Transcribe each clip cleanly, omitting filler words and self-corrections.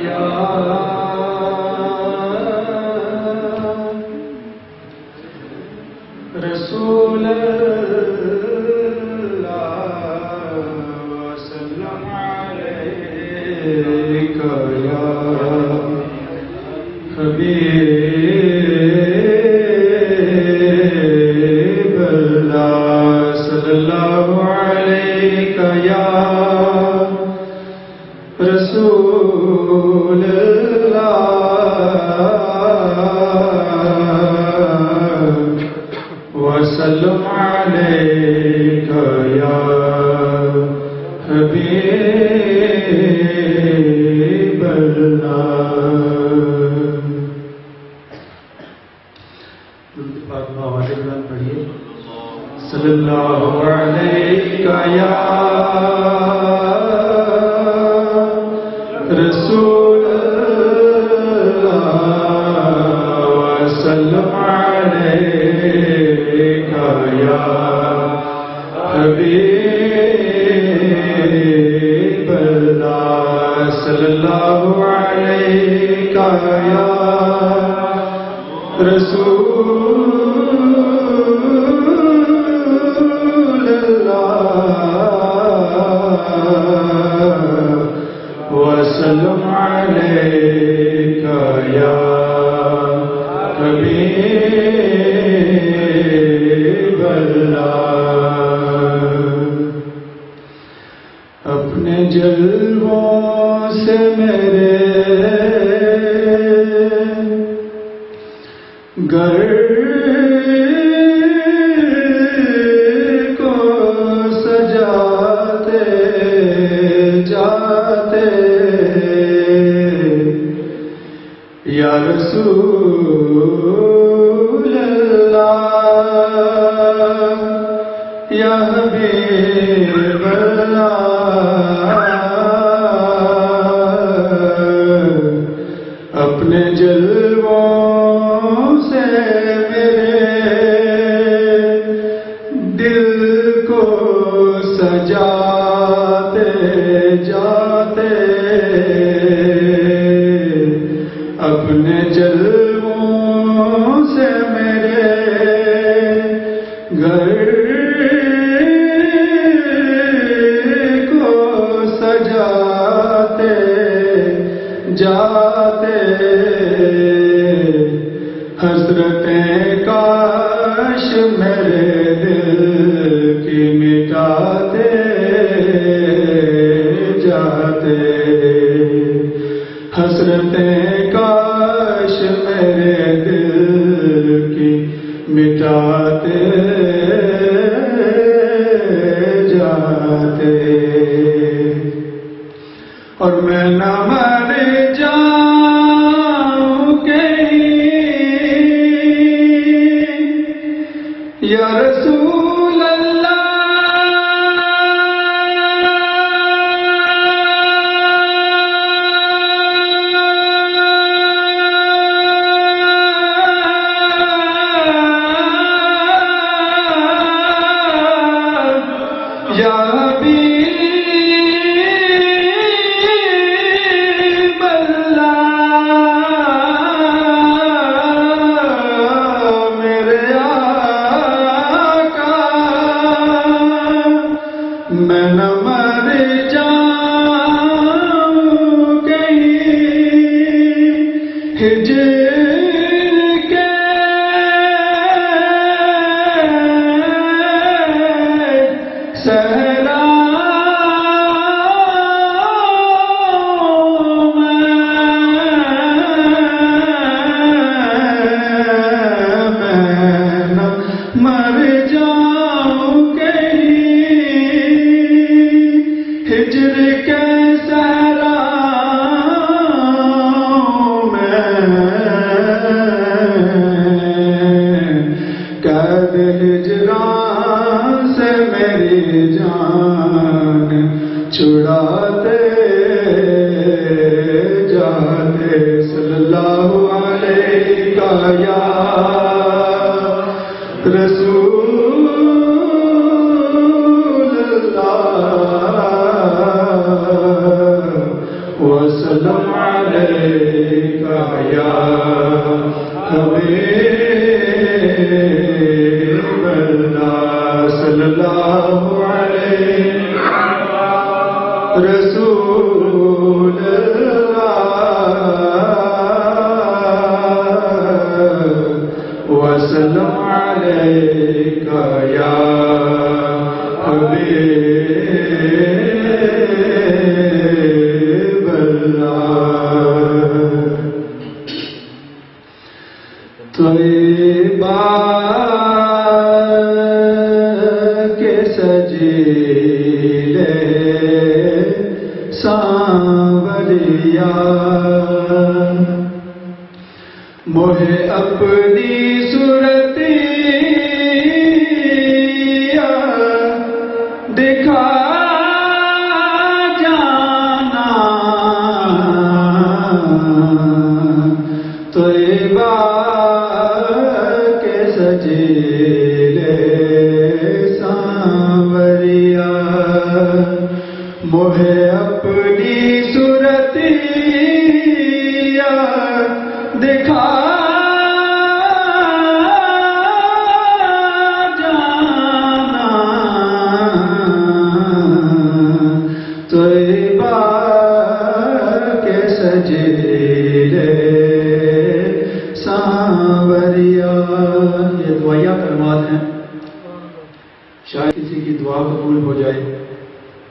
یا رسول اللہ وسلم علیک یا حبیب اللہ صلی اللہ علیک یا رسول اللہ وسلم علیک یا حبیب اللہ. درود پاک آواز بلند پڑھیے. صلی اللہ علیک یا رسول اللہ وسلم علیک یا حبیب اللہ صلی اللہ علیک یا رسول اللہ وسلم علیک یا حبیب اللہ. اپنے جلووں سے میرے گھر کو سجاتے جاتے یا رسول اللہ یا حبیب اللہ. اپنے جلووں سے میرے دل کو سجاتے جاتے اپنے جلووں سے میرے گھر کو سجاتے جاتے حسرتیں کاش میرے دل کی مٹاتے جاتے حسرتیں کاش میرے دل کی مٹاتے جاتے. اور میں نہ مر جاؤں کہیں یا رسول اللہ یا حبیب اللہ میرے آقا میں نہ مر جاؤں کہیں ہجر کے صحراؤں میں نہ مر جاؤں کہیں ہجر کے صحراؤں میں قید ہجران سے میری جان چھڑاتے جاتے. صلی اللہ علیہ یا رسول اللہ وسلم علیک یا حبیب اللہ صلی اللہ علیہ رسول اللہ وسلم علیک یا حبیب اللہ طیبہ کے سجیلے سانوریا مجھے اپنی صورتیا دکھا جانا طیبہ کے سجیلے سانوریا مجھے اپنی صورتیا دکھا جانا طیبہ کے سجیلے سانوریا یہ دعائیہ کلمات ہیں، شاید کسی کی دعا قبول ہو جائے۔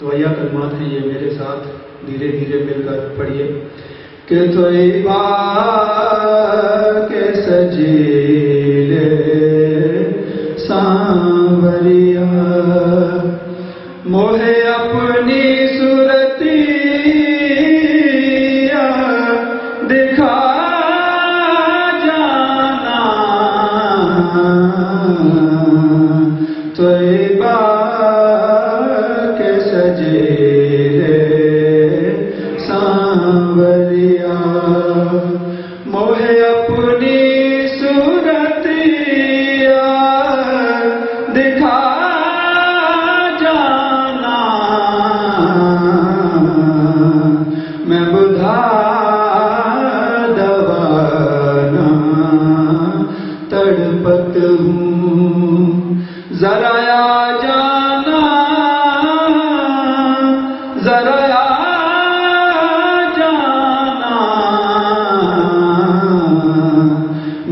دعائیہ کلمات ہیں یہ، میرے ساتھ دھیرے دھیرے مل کر پڑھیے کہ طیبہ کے سجیلے سانوریا مجھے اپنی صورتیا دکھا جانا طیبہ کے سجیلے سانوریا مجھے اپنی صورتیا دکھا جانا میں بدھا دوانا تڑپت ہوں ذرا آ جانا ذرا آ جانا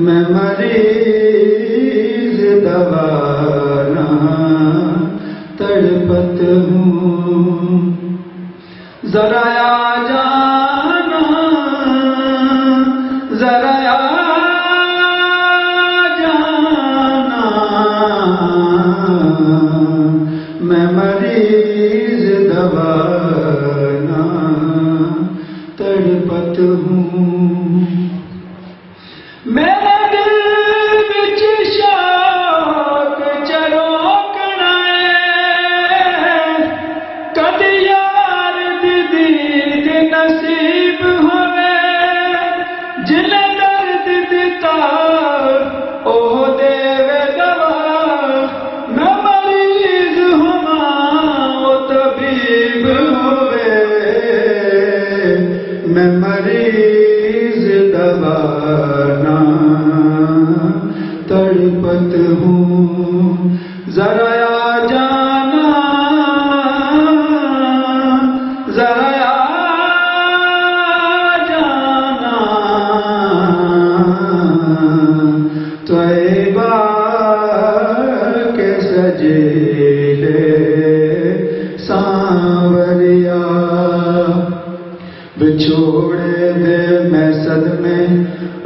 میں مریض دوانا تڑپت ہوں ذرا آ جانا ذرا آ جانا میں مریض دوانا تڑپت ہوں میرے دل وچ شوق چروکنا کدی یار دی دید نصیب ہوئے جنہیں درد دیتا اوہ دیوے دوا میں مریض ہوا وہ طبیب ہوئے میں مریض دوانا تڑپت ہوں ذرا آ جانا ذرا آ جانا طیبہ کے سجیلے سانوریا بچھوڑے دے میں صدمے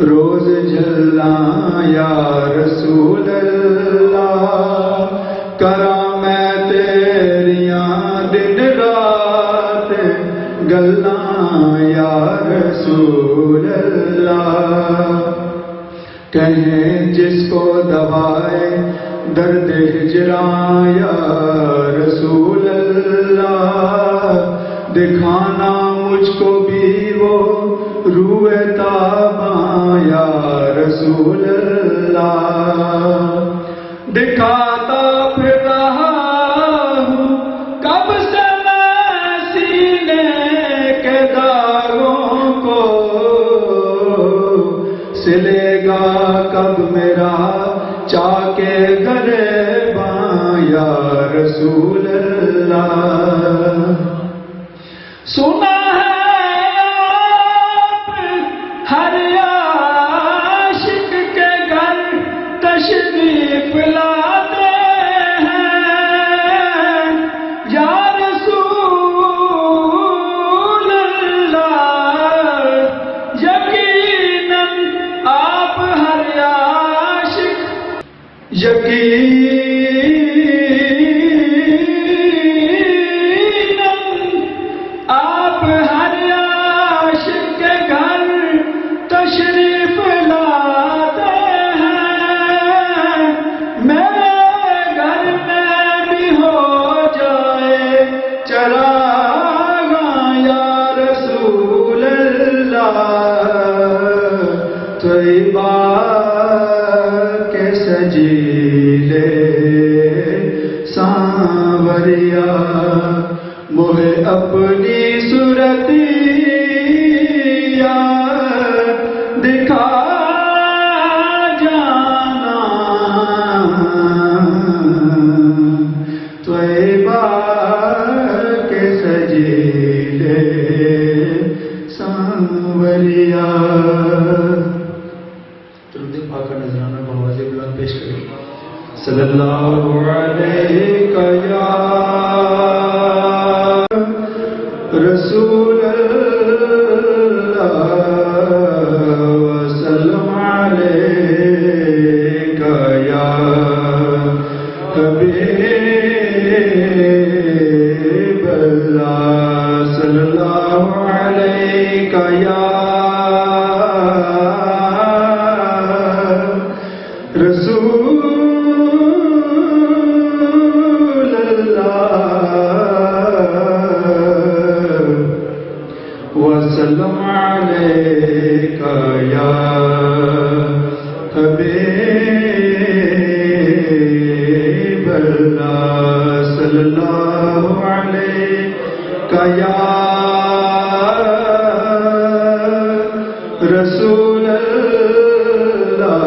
روز جھلاں یا رسول اللہ کراں میں تیریاں دن رات گلاں یا رسول اللہ کہیں جس کو دوائے درد ہجراں یا رسول اللہ دکھانا مجھ کو بھی وہ روح تاباں یا رسول اللہ دکھاتا پھر رہا ہوں کب سے میں سینے کے داغوں کو اب میرا چاکے گریباں یا رسول اللہ سنا ہے آپ ہر عاشق کے گھر تشریف لاتے ہیں یا رسول اللہ یقیناً آپ ہر عاشق آپ ہر عاشق کے گھر تشریف لاتے ہیں میرے گھر میں بھی ہو جائے چراغاں یا رسول اللہ طیبہ کے سجیلے سانوریا مجھے اپنی صورتیا دکھا جانا طیبہ کے سجیلے سانوریا درود پاک کا نذرانہ بآواز بلند پیش کریں صلی اللہ علیہ یا رسول اللہ وسلم علیک یا حبیب اللہ صلی اللہ علیک یا رسول وسلم علیک یا حبیب اللہ صلی اللہ علیک یا رسول اللہ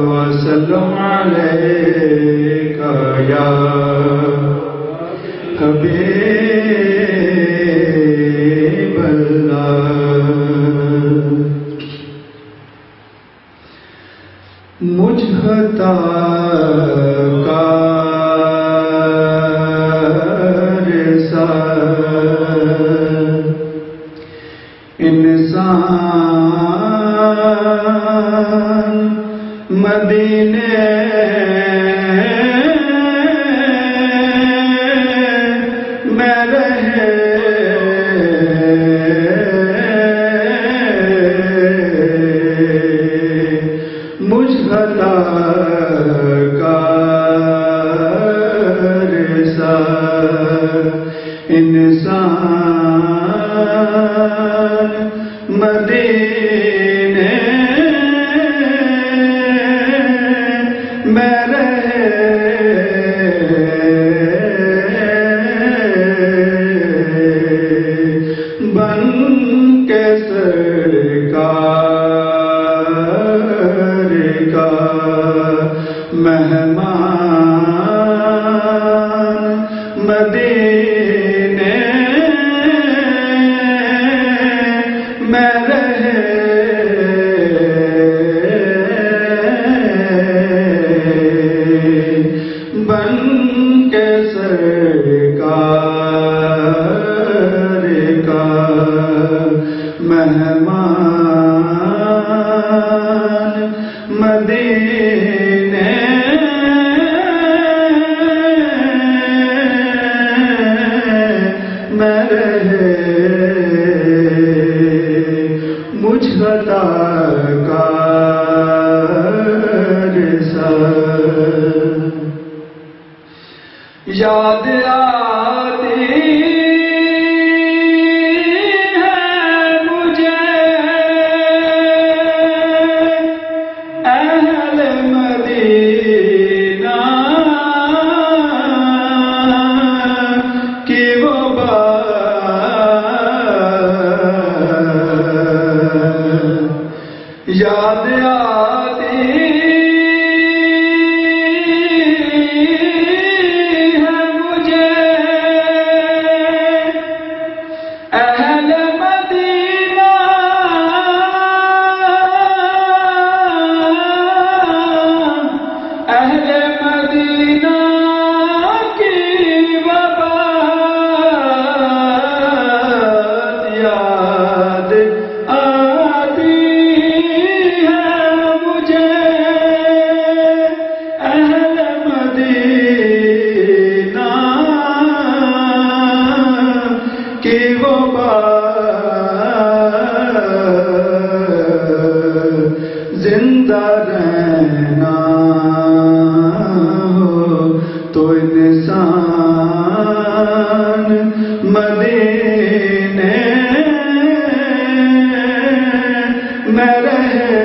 وسلم علیک یا حبیب مجھ خطا کار سا انسان مدینے میں رہے مجھ خطا کار سا انسان مدینے میں رہے بن کے سرکار کا مہمان مدینے میں رہے بن کے سرکار کا مہمان مدینے میں رہے مجھ خطا کار سا یاد آتی ہے مجھے اہل مدینہ کی وہ بات یاد آتی بار زندہ رہنا ہو تو انسان مدینے میں رہے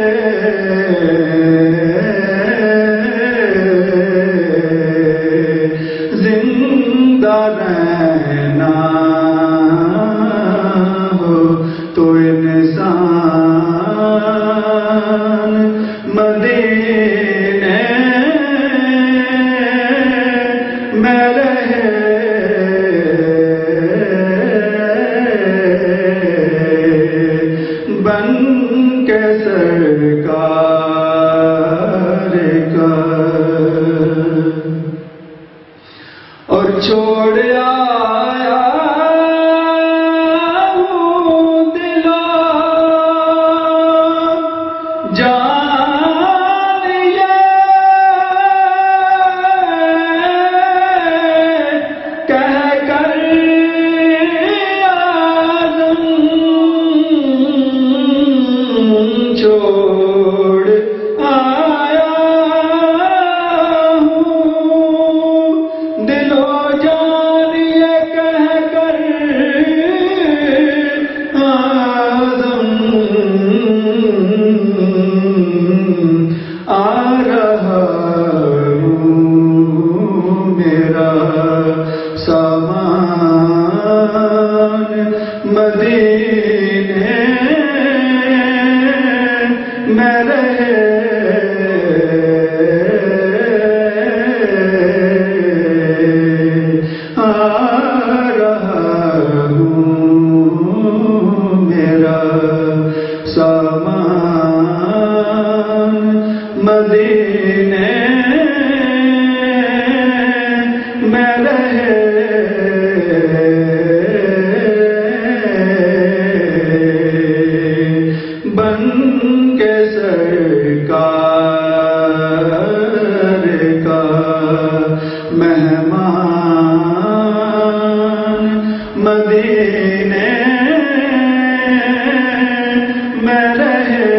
زندہ رہنا ہو تو انسان مدینے میں رہے بن کے سرکار کا اور چھوڑ آیا ہوں دلا جان یہ کہہ کر آدم چھوڑ آیا ہوں دل و جان یہ کہہ کر آدم آ رہا ہوں میرا سامان مدینے میں رہے آ رہا ہوں میرا سامان مدینے میں رہے بن کے سرکار کا مہمان مدینے میں رہے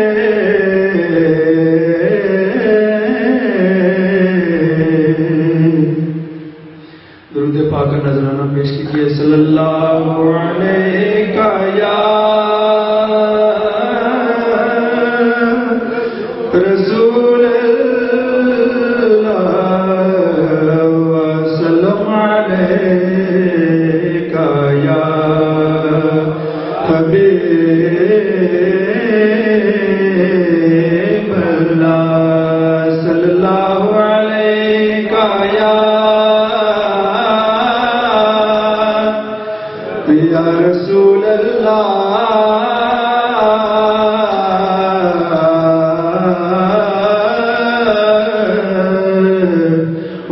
درود پاک کا نذرانہ پیش کیجیے صلی اللہ علیہ یا رسول اللہ وسلم علیک یا حبیب اللہ صلی اللہ علیک یا رسول اللہ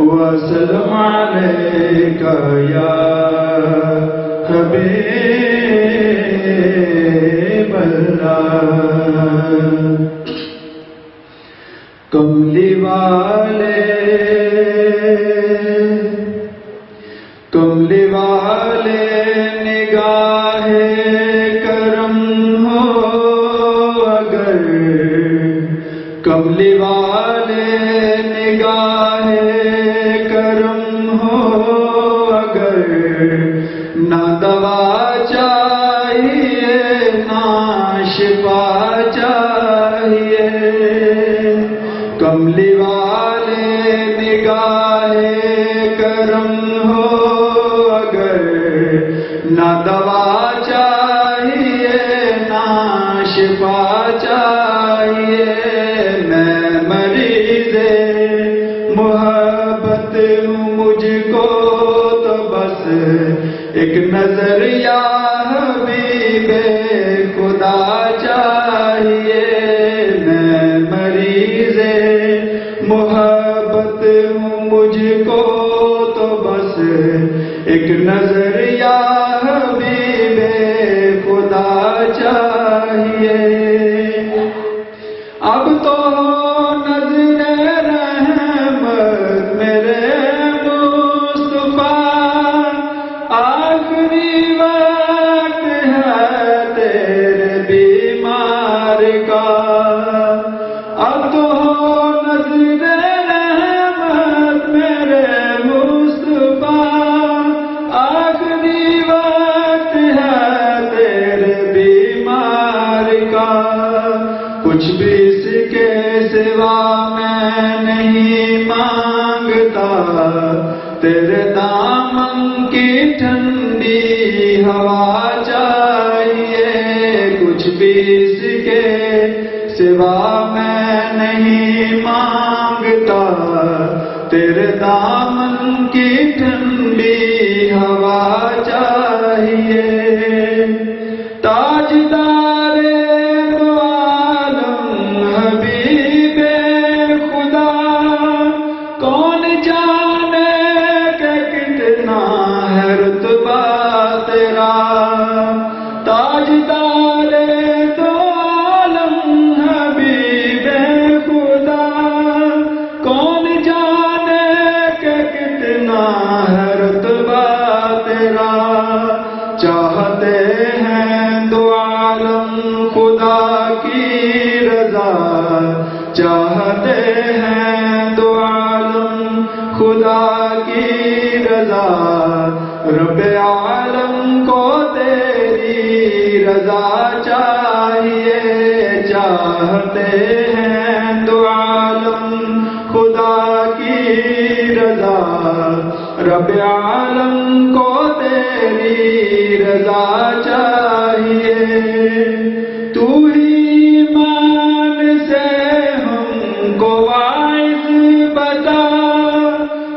وسلم علیک یا حبیب اللہ کملی والے نگاہ کرم ہو اگر کملی والے نگاہ کرم ہو اگر نہ دوا چاہیے نہ شفا چاہیے کملی والے نگاہ کرم ہو اگر نہ دوا چاہیے نہ شفا چاہیے میں مریض محبت ہوں مجھ کو تو بس ایک نظر یا حبیب خدا چاہیے میں مریض محبت ہوں مجھ کو تو بس ایک نظر یا حبیب خدا چاہیے اب تو نظر رحمت میرے مصطفیٰ آخری وقت سوا میں نہیں مانگتا، تیرے دامن کی ٹھنڈی ہوا چاہیے۔ تاجدار دو عالم حبیب خدا، کون جانے کہ کتنا ہے رتبہ تیرا۔ تاجدار دو عالم حبیب خدا، کون جانے کہ کتنا ہے رتبہ تیرا۔ چاہتے ہیں دو عالم خدا کی رضا، چاہتے ہیں دو عالم خدا کی رضا، رب عالم کو تیری رضا چاہیے۔ چاہتے ہیں دو عالم خدا کی رضا، رب عالم کو تیری رضا چاہیے۔ تو ہی مان سے ہم کو واعظ بتا،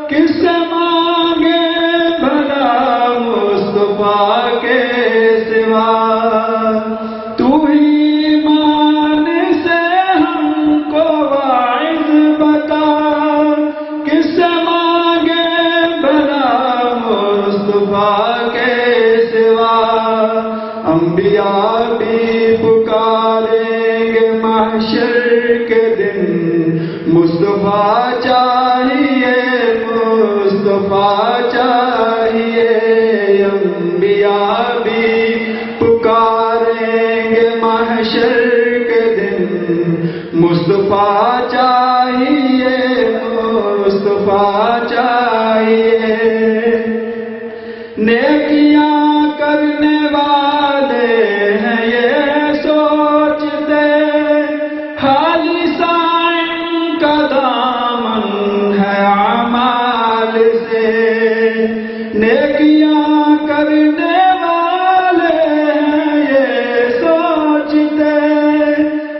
کس سے مانگے بھلا مصطفیٰ کے سوا۔ تو ہی مان سے ہم کو واعظ بتا، کس سے مانگے بھلا مصطفیٰ کے سوا۔ انبیاء بھی پکاریں گے محشر کے دن، مصطفیٰ چاہیے، مصطفیٰ چاہیے۔ انبیاء بھی پکاریں گے محشر کے دن، مصطفیٰ چاہیے، مصطفیٰ چاہیے۔ نیکیاں کرنے والے ہیں یہ سوچتے، خالصاً ان کا دامن ہے اعمال سے۔ نیکیاں کرنے والے ہیں یہ سوچتے،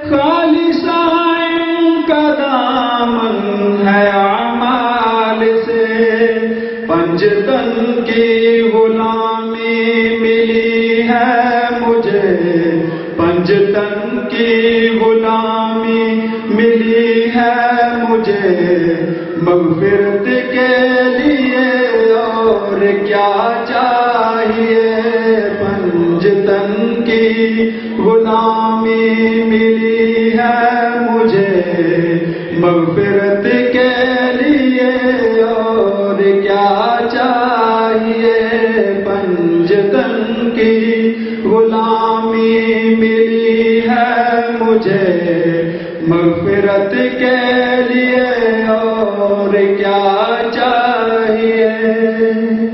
خالصاً ان کا دامن ہے اعمال سے۔ پنجتن کی غلامی ملی ہے مجھے، پنجتن کی غلامی ملی ہے مجھے، مغفرت کے لیے اور کیا چاہیے۔ پنجتن کی غلامی ملی ہے مجھے، مغفرت کے لیے اور کیا چاہیے۔ پنجتن کی غلامی ملی ہے مجھے، مغفرت کے